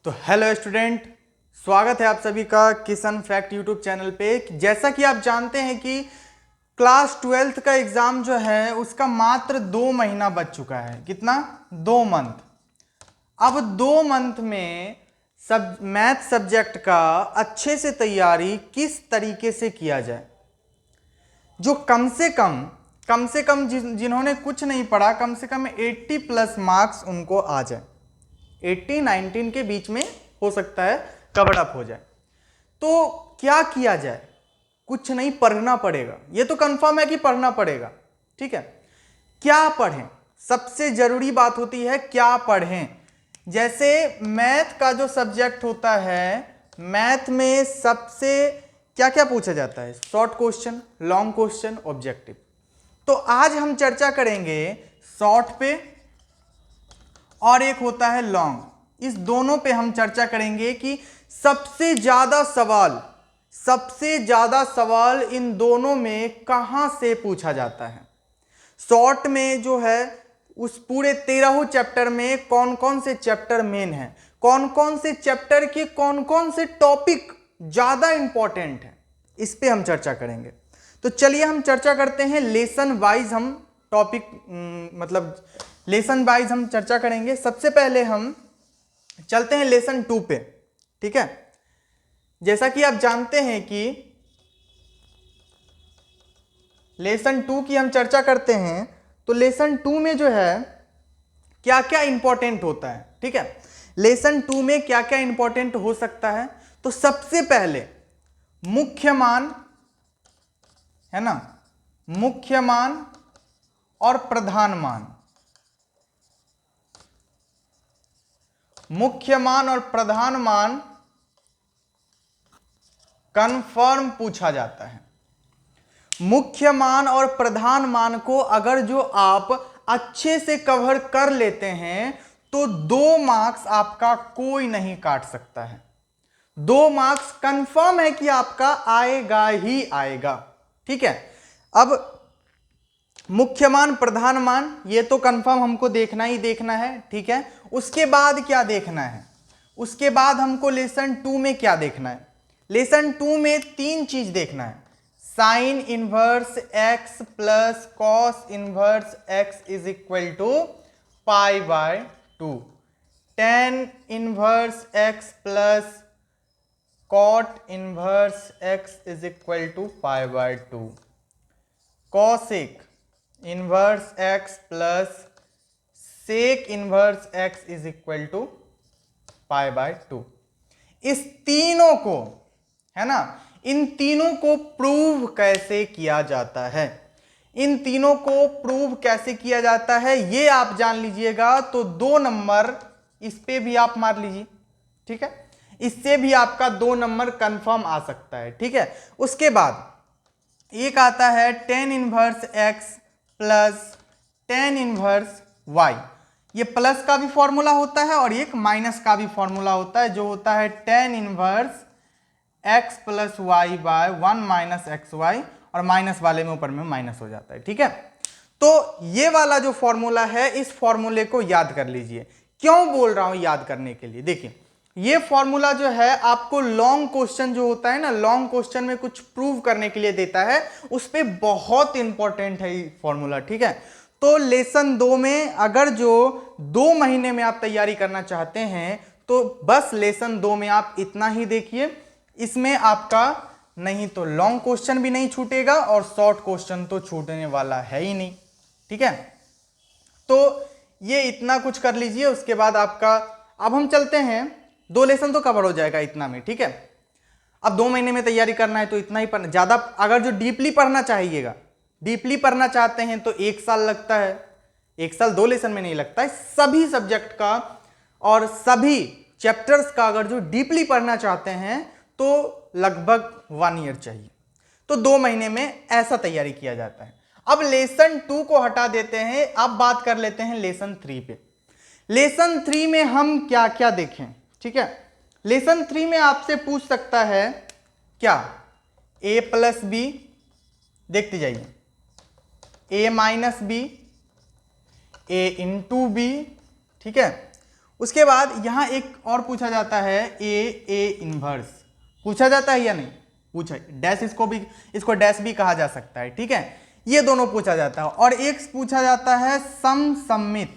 तो hello student, स्वागत है आप सभी का किशन फैक्ट यूट्यूब चैनल पे। जैसा कि आप जानते हैं कि क्लास 12th का एग्जाम जो है उसका मात्र 2 महीना बच चुका है। कितना? 2 मंथ। अब 2 मंथ में मैथ सब्जेक्ट का अच्छे से तैयारी किस तरीके से किया जाए, जो कम से कम जिन्होंने कुछ नहीं पढ़ा कम से कम 80 प्लस मार्क्स उनको आ जाए। 80-19 के बीच में हो सकता है कवर अप हो जाए। तो क्या किया जाए? कुछ नहीं, पढ़ना पड़ेगा। ये तो कंफर्म है कि पढ़ना पड़ेगा। ठीक है, क्या पढ़ें? सबसे जरूरी बात होती है क्या पढ़ें। जैसे मैथ का जो सब्जेक्ट होता है, मैथ में सबसे क्या क्या पूछा जाता है? Short question, long question, objective. तो आज हम चर्चा करेंगे शॉर्ट पे और एक होता है लॉन्ग। इस दोनों पे हम चर्चा करेंगे कि सबसे ज्यादा सवाल इन दोनों में कहां से पूछा जाता है। शॉर्ट में जो है उस पूरे 13 चैप्टर में कौन कौन से चैप्टर मेन है, कौन कौन से चैप्टर के कौन कौन से टॉपिक ज्यादा इंपॉर्टेंट है, इस पे हम चर्चा करेंगे। तो चलिए हम चर्चा करते हैं लेसन वाइज। हम टॉपिक मतलब लेसन वाइज हम चर्चा करेंगे। सबसे पहले हम चलते हैं लेसन 2 पे। ठीक है, जैसा कि आप जानते हैं कि लेसन 2 की हम चर्चा करते हैं, तो लेसन 2 में जो है क्या क्या इंपॉर्टेंट होता है। ठीक है, लेसन 2 में क्या क्या इंपॉर्टेंट हो सकता है। तो सबसे पहले मुख्य मान है ना, मुख्य मान और प्रधान मान। मुख्य मान और प्रधान मान कंफर्म पूछा जाता है। मुख्य मान और प्रधान मान को अगर जो आप अच्छे से कवर कर लेते हैं तो 2 मार्क्स आपका कोई नहीं काट सकता है। 2 मार्क्स कंफर्म है कि आपका आएगा ही आएगा। ठीक है, अब मुख्य मान प्रधान मान ये तो कंफर्म हमको देखना ही देखना है। ठीक है, उसके बाद क्या देखना है? उसके बाद हमको लेसन 2 में क्या देखना है? लेसन 2 में 3 चीज देखना है। Sine inverse x plus cos inverse x is equal to π/2। Tan inverse x plus cot inverse x is equal to π/2। Cosec inverse x plus sec inverse x is equal to π/2। इस तीनों को, है ना, इन तीनों को प्रूव कैसे किया जाता है? इन तीनों को प्रूव कैसे किया जाता है ये आप जान लीजिएगा तो 2 नंबर इस पे भी आप मार लीजिए। ठीक है, इससे भी आपका 2 नंबर कंफर्म आ सकता है। ठीक है, उसके बाद एक आता है tan inverse x plus tan inverse y. ये प्लस का भी फॉर्मूला होता है और एक माइनस का भी फॉर्मूला होता है, जो होता है tan inverse x plus y by 1 minus x y, और माइनस वाले में ऊपर में माइनस हो जाता है। ठीक है, तो ये वाला जो फॉर्मूला है इस फॉर्मूले को याद कर लीजिए। क्यों बोल रहा हूं याद करने के लिए? देखिए, ये फॉर्मूला जो है आपको लॉन्ग क्वेश्चन जो होता है ना, लॉन्ग क्वेश्चन में कुछ प्रूव करने के लिए देता है, उस पे बहुत इंपॉर्टेंट है ये फॉर्मूला। ठीक है, तो लेसन 2 में अगर जो 2 महीने में आप तैयारी करना चाहते हैं तो बस लेसन 2 में आप इतना ही देखिए। इसमें आपका नहीं तो लॉन्ग क्वेश्चन भी नहीं छूटेगा और शॉर्ट क्वेश्चन तो छूटने वाला है ही नहीं। ठीक है, तो ये इतना कुछ कर लीजिए। उसके बाद आपका, अब हम चलते हैं, 2 लेसन तो कवर हो जाएगा इतना में। ठीक है, अब 2 महीने में तैयारी करना है तो इतना ही पढ़ना। ज्यादा अगर जो डीपली पढ़ना चाहिएगा, डीपली पढ़ना चाहते हैं तो 1 साल लगता है। 1 साल 2 लेसन में नहीं लगता है। सभी सब्जेक्ट का और सभी चैप्टर्स का अगर जो डीपली पढ़ना चाहते हैं तो लगभग 1 ईयर चाहिए। तो 2 महीने में ऐसा तैयारी किया जाता है। अब लेसन 2 को हटा देते हैं, अब बात कर लेते हैं लेसन 3 पे। लेसन 3 में हम क्या क्या देखें? ठीक है, लेसन 3 में आपसे पूछ सकता है क्या? a प्लस बी, देखते जाइए, a minus b, a into b. ठीक है, उसके बाद यहां एक और पूछा जाता है ए इनवर्स, पूछा जाता है या नहीं, पूछा, डैश इसको डैश भी कहा जा सकता है, ठीक है, ये दोनों पूछा जाता है। और एक पूछा जाता है समसम्मित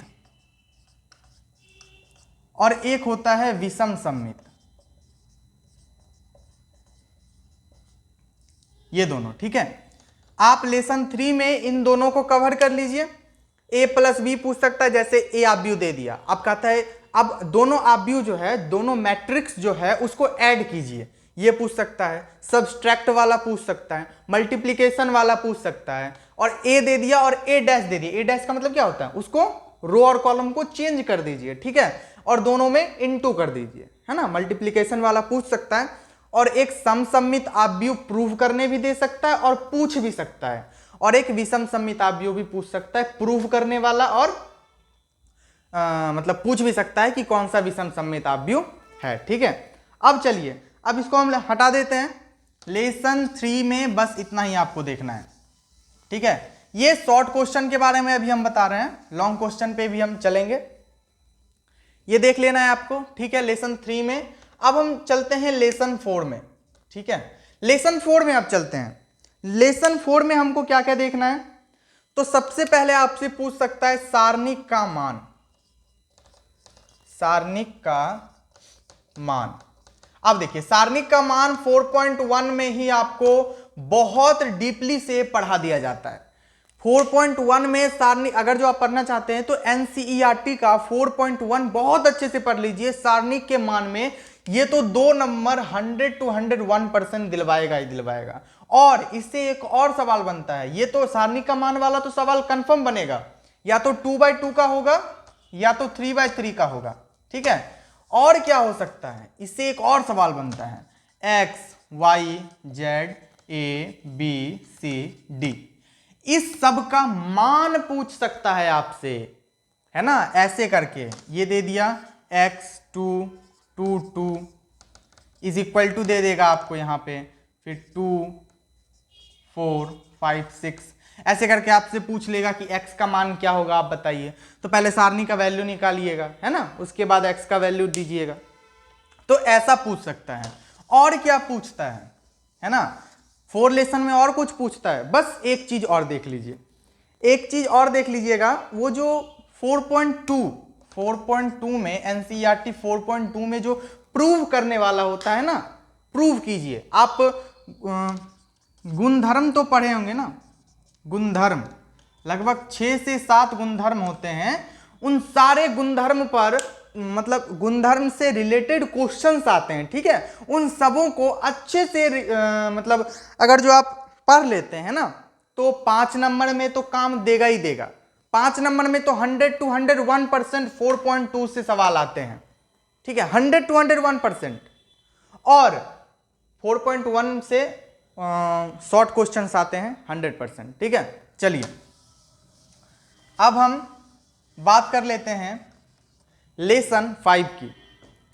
और एक होता है विषम सम्मित, ये दोनों, ठीक है। आप लेसन 3 में इन दोनों को कवर कर लीजिए। a प्लस बी पूछ सकता है, जैसे ए आव्यूह दे दिया, अब कहता है अब दोनों आव्यूह जो है, दोनों मैट्रिक्स जो है उसको ऐड कीजिए, ये पूछ सकता है। सब्सट्रैक्ट वाला पूछ सकता है, मल्टीप्लीकेशन वाला पूछ सकता है। और ए दे दिया और ए डैश दे दिया, ए डैश का मतलब क्या होता है, उसको रो और कॉलम को चेंज कर दीजिए, ठीक है, और दोनों में इनटू कर दीजिए, है ना, मल्टीप्लीकेशन वाला पूछ सकता है। और एक समसम्मित आव्यूह प्रूव करने भी दे सकता है और पूछ भी सकता है, और एक विषम सम्मित आव्यूह भी पूछ सकता है, प्रूव करने वाला और मतलब पूछ भी सकता है कि कौन सा विषम सम्मित आव्यूह है, ठीक है। अब चलिए, अब इसको हम हटा देते हैं। लेसन 3 में बस इतना ही आपको देखना है, ठीक है। ये शॉर्ट क्वेश्चन के बारे में अभी हम बता रहे हैं, लॉन्ग क्वेश्चन पे भी हम चलेंगे, ये देख लेना है आपको, ठीक है, लेसन 3 में। अब हम चलते हैं लेसन 4 में, ठीक है। लेसन 4 में अब चलते हैं। लेसन 4 में हमको क्या क्या देखना है, तो सबसे पहले आपसे पूछ सकता है सारणिक का मान, सारणिक का मान। अब देखिए, सारणिक का मान 4.1 में ही आपको बहुत डीपली से पढ़ा दिया जाता है। 4.1 में सारणिक अगर जो आप पढ़ना चाहते हैं तो एनसीईआरटी का 4.1 बहुत अच्छे से पढ़ लीजिए। सारणिक के मान में ये तो 2 नंबर 100 to 101% दिलवाएगा ही दिलवाएगा। और इससे एक और सवाल बनता है, ये तो सारणिक का मान वाला तो सवाल कंफर्म बनेगा, या तो 2/2 का होगा या तो 3/3 का होगा, ठीक है। और क्या हो सकता है, इससे एक और सवाल बनता है, x y z a b c d, इस सब का मान पूछ सकता है आपसे, है ना, ऐसे करके ये दे दिया x2 2 2 इज इक्वल टू दे देगा आपको यहाँ पे, फिर 2 4 5 6 ऐसे करके आपसे पूछ लेगा कि x का मान क्या होगा आप बताइए। तो पहले सारणी का वैल्यू निकालिएगा, है ना, उसके बाद x का वैल्यू दीजिएगा। तो ऐसा पूछ सकता है। और क्या पूछता है ना, 4 लेसन में और कुछ पूछता है। बस एक चीज और देख लीजिए, एक चीज और देख लीजिएगा, वो जो 4.2 में एनसीईआरटी 4.2 में जो प्रूव करने वाला होता है ना, प्रूव कीजिए। आप गुणधर्म तो पढ़े होंगे ना, गुणधर्म लगभग 6 से 7 गुणधर्म होते हैं। उन सारे गुणधर्म पर मतलब गुणधर्म से रिलेटेड क्वेश्चंस आते हैं, ठीक है। उन सबों को अच्छे से मतलब अगर जो आप पढ़ लेते हैं ना, तो 5 नंबर में तो काम देगा ही देगा। 5 नंबर में तो 100 to 101% 4.2 से सवाल आते हैं, ठीक है, 100 to 101%। और 4.1 से शॉर्ट क्वेश्चंस आते हैं 100%, ठीक है। चलिए अब हम बात कर लेते हैं लेसन 5 की,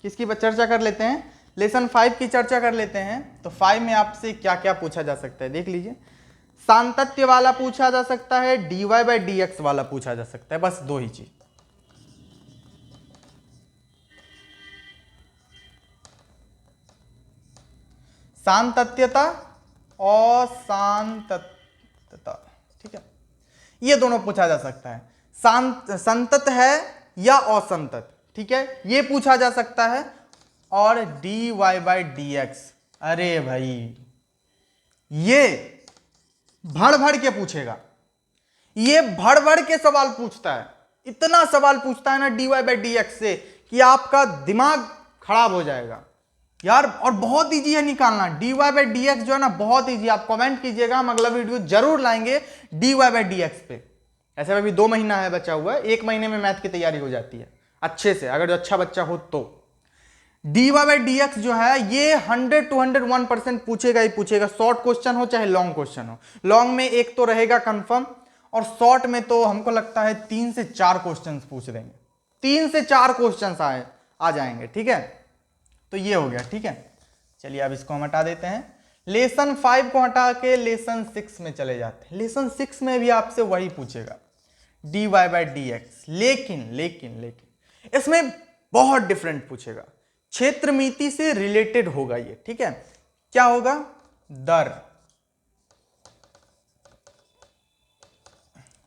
किसकी चर्चा कर लेते हैं, लेसन 5 की चर्चा कर लेते हैं। तो 5 में आपसे क्या क्या पूछा जा सकता है देख लीजिए। सांतत्य वाला पूछा जा सकता है, dy/dx वाला पूछा जा सकता है, बस 2 ही चीज। सांतत्यता और सांतत्यता, ठीक है, ये दोनों पूछा जा सकता है। संतत है या असंतत, ठीक है, ये पूछा जा सकता है। और dy/dx, अरे भाई ये भड़ भड़ के पूछेगा, ये भड़ भड़ के सवाल पूछता है, इतना सवाल पूछता है ना dy/dx से कि आपका दिमाग खराब हो जाएगा यार। और बहुत ईजी है निकालना, dy/dx जो है ना बहुत ईजी। आप कमेंट कीजिएगा, हम अगला वीडियो जरूर लाएंगे dy/dx पे। ऐसे अभी 2 महीना है बचा हुआ है, 1 महीने में मैथ की तैयारी हो जाती है अच्छे से, अगर जो अच्छा बच्चा हो तो। dy/dx जो है ये 100 to 101% पूछेगा ही पूछेगा, शॉर्ट क्वेश्चन हो चाहे लॉन्ग क्वेश्चन हो। लॉन्ग में एक तो रहेगा कंफर्म, और शॉर्ट में तो हमको लगता है 3 से 4 क्वेश्चन पूछ देंगे, 3 से 4 क्वेश्चन आ जाएंगे, ठीक है। तो ये हो गया, ठीक है। चलिए अब इसको हम हटा देते हैं। लेसन 5 को हटा के लेसन 6 में चले जाते हैं। लेसन 6 में भी आपसे वही पूछेगा dy/dx, लेकिन इसमें बहुत डिफरेंट पूछेगा, क्षेत्रमिति से रिलेटेड होगा ये, ठीक है। क्या होगा?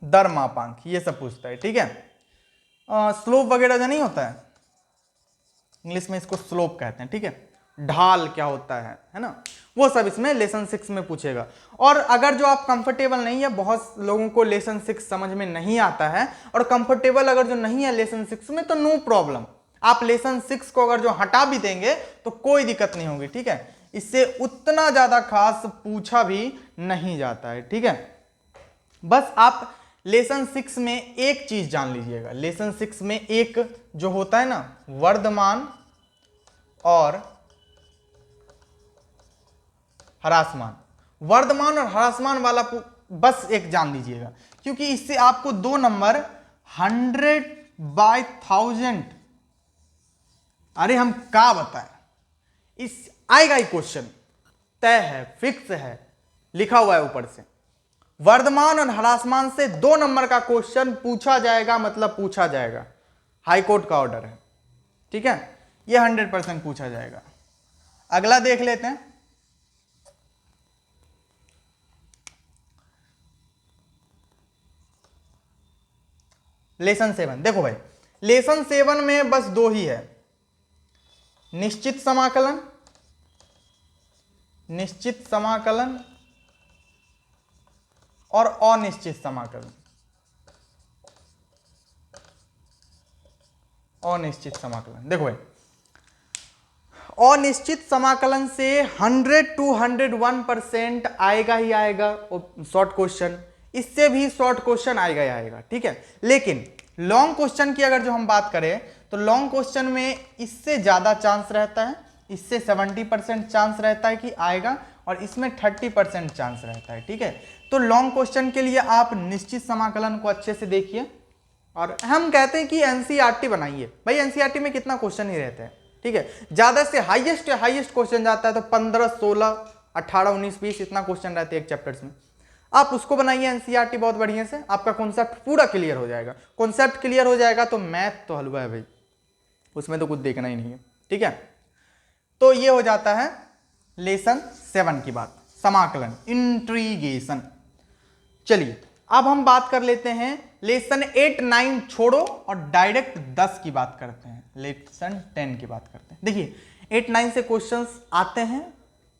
दर मापांक, ये सब पूछता है, ठीक है। स्लोप वगैरह जो नहीं होता है, इंग्लिश में इसको स्लोप कहते हैं, ठीक है। ढाल क्या होता है ना, वो सब इसमें लेसन 6 में पूछेगा। और अगर जो आप कंफर्टेबल नहीं है, बहुत लोगों को लेसन 6 समझ में नहीं आता है, और कंफर्टेबल अगर जो नहीं है लेसन 6 में, तो नो प्रॉब्लम, आप लेसन 6 को अगर जो हटा भी देंगे तो कोई दिक्कत नहीं होगी, ठीक है। इससे उतना ज्यादा खास पूछा भी नहीं जाता है, ठीक है। बस आप लेसन 6 में एक चीज जान लीजिएगा, लेसन 6 में एक जो होता है ना, वर्धमान और ह्रासमान, वर्धमान और ह्रासमान वाला बस एक जान लीजिएगा, क्योंकि इससे आपको 2 नंबर 100/1000, अरे हम क्या बताएं, इस आएगा ही क्वेश्चन, तय है, फिक्स है, लिखा हुआ है ऊपर से। वर्धमान और ह्रासमान से 2 नंबर का क्वेश्चन पूछा जाएगा, मतलब पूछा जाएगा, हाई कोर्ट का ऑर्डर है, ठीक है। यह 100% पूछा जाएगा। अगला देख लेते हैं, लेसन 7। देखो भाई, लेसन 7 में बस 2 ही है, निश्चित समाकलन, निश्चित समाकलन और अनिश्चित समाकलन, अनिश्चित समाकलन। देखो भाई, अनिश्चित समाकलन से 100 to 101% आएगा ही आएगा शॉर्ट क्वेश्चन, इससे भी शॉर्ट क्वेश्चन आएगा ही आएगा, ठीक है। लेकिन लॉन्ग क्वेश्चन की अगर जो हम बात करें, तो लॉन्ग क्वेश्चन में इससे ज्यादा चांस रहता है, इससे 70% चांस रहता है कि आएगा, और इसमें 30% चांस रहता है, ठीक है। तो लॉन्ग क्वेश्चन के लिए आप निश्चित समाकलन को अच्छे से देखिए, और हम कहते हैं कि एनसीईआरटी बनाइए। भाई एनसीईआरटी में कितना क्वेश्चन ही रहते हैं, ठीक है, ज्यादा से हाईएस्ट क्वेश्चन जाता है तो 15, 16, 18, 19, 20 इतना क्वेश्चन रहते हैं एक चैप्टर्स में। आप उसको बनाइए एनसीईआरटी बहुत बढ़िया से, आपका कॉन्सेप्ट पूरा क्लियर हो जाएगा। कॉन्सेप्ट क्लियर हो जाएगा तो मैथ तो हलवा है भाई, उसमें तो कुछ देखना ही नहीं है, ठीक है। तो ये हो जाता है लेसन 7 की बात, समाकलन, इंट्रीगेशन। चलिए अब हम बात कर लेते हैं लेसन 8, 9 छोड़ो और डायरेक्ट 10 की बात करते हैं, लेसन 10 की बात करते हैं। देखिए 8, 9 से क्वेश्चंस आते हैं,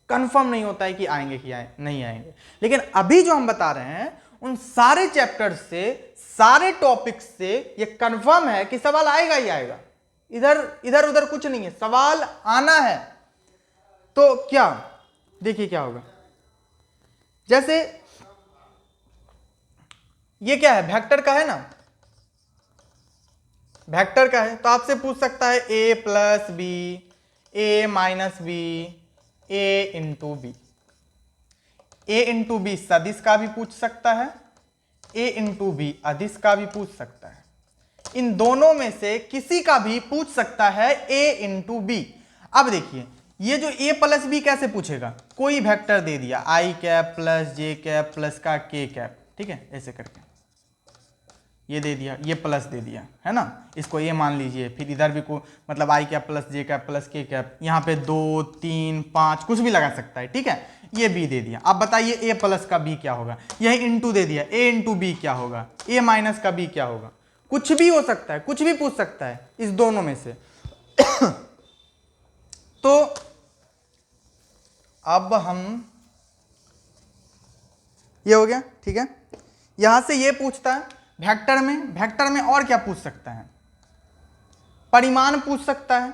कंफर्म नहीं होता है कि आएंगे कि नहीं आएंगे, लेकिन अभी जो हम बता रहे हैं उन सारे चैप्टर्स से, सारे टॉपिक्स से ये कंफर्म है कि सवाल आएगा ही आएगा, इधर उधर कुछ नहीं है, सवाल आना है। तो क्या, देखिए क्या होगा, जैसे ये क्या है, वेक्टर का है ना, वेक्टर का है, तो आपसे पूछ सकता है a plus b, a minus b, a into b. a into b सदिश का भी पूछ सकता है, a इंटू बी अदिश का भी पूछ सकता है, इन दोनों में से किसी का भी पूछ सकता है a इंटू बी। अब देखिए ये जो a प्लस बी कैसे पूछेगा, कोई वेक्टर दे दिया i cap plus J cap plus का k कैप, ठीक है, ऐसे करके ये दे दिया, ये प्लस दे दिया है ना, इसको ये मान लीजिए, फिर इधर भी को मतलब आई कैप प्लस जे कैप प्लस के कैप, यहाँ पे 2, 3, 5 कुछ भी लगा सकता है, ठीक है। ये बी दे दिया, अब बताइए ए प्लस का बी क्या होगा, यही इंटू दे दिया, ए इंटू बी क्या होगा, ए माइनस का बी क्या होगा, कुछ भी हो सकता है, कुछ भी पूछ सकता है इस दोनों में से। तो अब हम, ये हो गया, ठीक है, यहां से ये पूछता है वेक्टर में और क्या पूछ सकता है, परिमाण पूछ सकता है,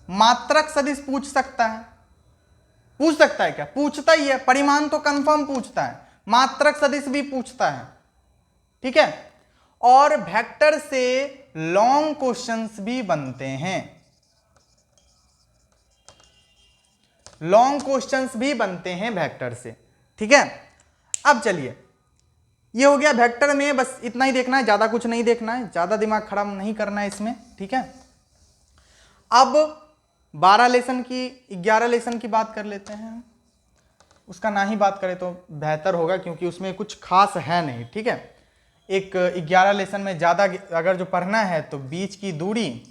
मात्रक सदिश पूछ सकता है, पूछ सकता है क्या, पूछता ही है, परिमाण तो कंफर्म पूछता है, मात्रक सदिश भी पूछता है, ठीक है। और वेक्टर से लॉन्ग क्वेश्चंस भी बनते हैं, लॉन्ग क्वेश्चंस भी बनते हैं वेक्टर से, ठीक है। अब चलिए ये हो गया वेक्टर में, बस इतना ही देखना है, ज्यादा कुछ नहीं देखना है, ज्यादा दिमाग खराब नहीं करना है इसमें, ठीक है। अब 12 लेसन की, 11 लेसन की बात कर लेते हैं, उसका ना ही बात करें तो बेहतर होगा क्योंकि उसमें कुछ खास है नहीं, ठीक है। एक 11 लेसन में ज्यादा अगर जो पढ़ना है तो बीच की दूरी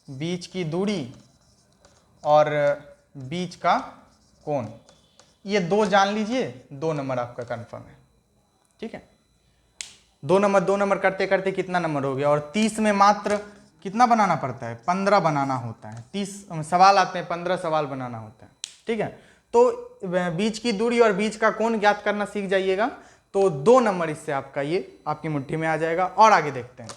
बीच की दूरी और बीच का कोण, ये 2 जान लीजिए, 2 नंबर आपका कंफर्म है। ठीक है, 2 नंबर करते करते कितना नंबर हो गया, और 30 में मात्र कितना बनाना पड़ता है, 15 बनाना होता है। 30 सवाल आते हैं, 15 सवाल बनाना होता है। ठीक है, तो बीच की दूरी और बीच का कोण ज्ञात करना सीख जाइएगा, तो 2 नंबर इससे आपका ये आपकी मुट्ठी में आ जाएगा। और आगे देखते हैं।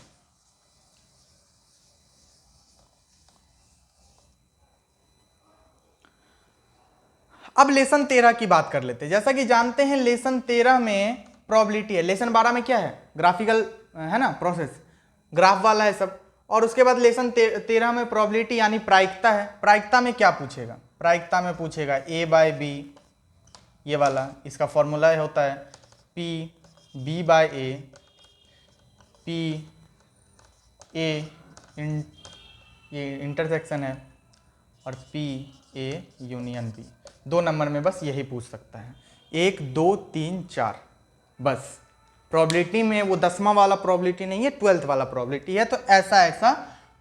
अब लेसन 13 की बात कर लेते हैं। जैसा कि जानते हैं लेसन 13 में प्रोबेबिलिटी है, लेसन 12 में क्या है, ग्राफिकल है ना, प्रोसेस ग्राफ वाला है सब। और उसके बाद लेसन 13 में प्रोबेबिलिटी यानी प्रायिकता है। प्रायिकता में क्या पूछेगा, प्रायिकता में पूछेगा A/B, ये वाला, इसका फॉर्मूला होता है P/B/A, P/A ये इंटरसेक्शन है, और P/A/B। 2 नंबर में बस यही पूछ सकता है, 1 2 3 4 बस। प्रोबेबिलिटी में वो 10वां वाला प्रोबेबिलिटी नहीं है, 12th वाला प्रोबेबिलिटी है, तो ऐसा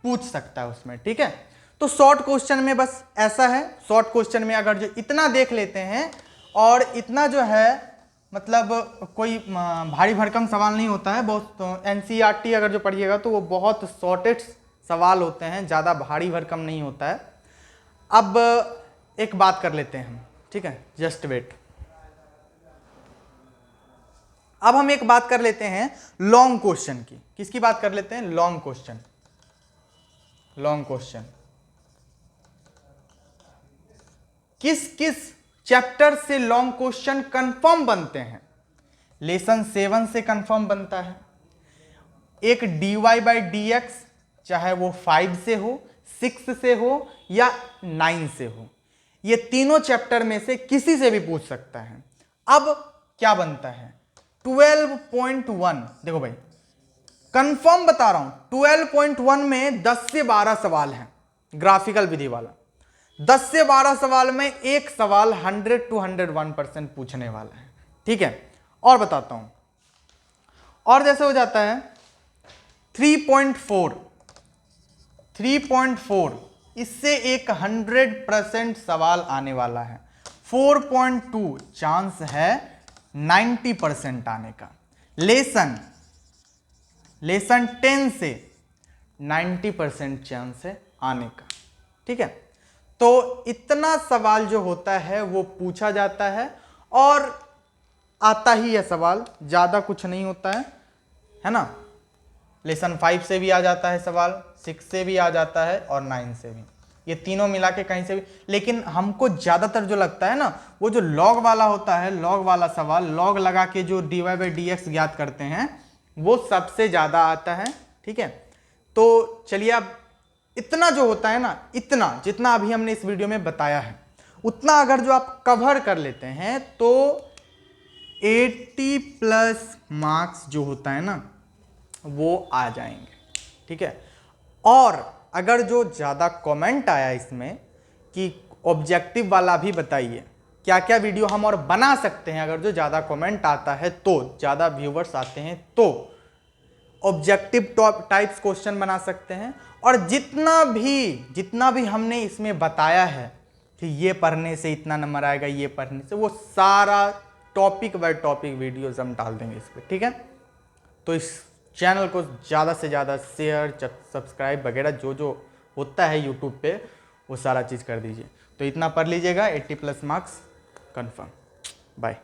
पूछ सकता है उसमें। ठीक है, तो शॉर्ट क्वेश्चन में बस ऐसा है। शॉर्ट क्वेश्चन में अगर जो इतना देख लेते हैं, और इतना जो है मतलब कोई भारी भरकम सवाल नहीं होता है। बहुत NCERT अगर जो पढ़िएगा तो वो बहुत शॉर्टेस्ट सवाल होते हैं, ज़्यादा भारी भरकम नहीं होता है। अब एक बात कर लेते हैं हम, ठीक है, जस्ट वेट। अब हम एक बात कर लेते हैं लॉन्ग क्वेश्चन की। किसकी बात कर लेते हैं, लॉन्ग क्वेश्चन। लॉन्ग क्वेश्चन किस किस चैप्टर से लॉन्ग क्वेश्चन कंफर्म बनते हैं। लेसन 7 से कंफर्म बनता है। एक dy/dx, चाहे वो 5 से हो, 6 से हो या 9 से हो, ये तीनों चैप्टर में से किसी से भी पूछ सकता है। अब क्या बनता है 12.1, देखो भाई कंफर्म बता रहा हूं, 12.1 में 10 से 12 सवाल हैं ग्राफिकल विधि वाला। 10 से 12 सवाल में एक सवाल 100 to 101% पूछने वाला है। ठीक है, और बताता हूं, और जैसे हो जाता है 3.4, इससे एक 100% सवाल आने वाला है। 4.2 चांस है 90% आने का। लेसन 10 से 90% चांस है आने का। ठीक है, तो इतना सवाल जो होता है वो पूछा जाता है, और आता ही है सवाल, ज़्यादा कुछ नहीं होता है ना। लेसन 5 से भी आ जाता है सवाल, 6 से भी आ जाता है, और 9 से भी, ये तीनों मिला के कहीं से भी। लेकिन हमको ज़्यादातर जो लगता है ना, वो जो लॉग वाला होता है, लॉग वाला सवाल, लॉग लगा के जो dy/dx ज्ञात करते हैं, वो सबसे ज़्यादा आता है। ठीक है, तो चलिए अब इतना जो होता है ना, इतना जितना अभी हमने इस वीडियो में बताया है, उतना अगर जो आप कवर कर लेते हैं तो 80+ मार्क्स जो होता है ना वो आ जाएंगे। ठीक है, और अगर जो ज़्यादा कमेंट आया इसमें कि ऑब्जेक्टिव वाला भी बताइए, क्या क्या वीडियो हम और बना सकते हैं, अगर जो ज़्यादा कमेंट आता है तो, ज़्यादा व्यूवर्स आते हैं तो ऑब्जेक्टिव टाइप्स क्वेश्चन बना सकते हैं। और जितना भी हमने इसमें बताया है कि ये पढ़ने से इतना नंबर आएगा, ये पढ़ने से, वो सारा टॉपिक बाय टॉपिक वीडियोस हम डाल देंगे इस पर। ठीक है, तो इस चैनल को ज़्यादा से ज़्यादा शेयर, सब्सक्राइब वगैरह जो जो होता है यूट्यूब पे, वो सारा चीज़ कर दीजिए। तो इतना पढ़ लीजिएगा, 80+ मार्क्स कंफर्म। बाय।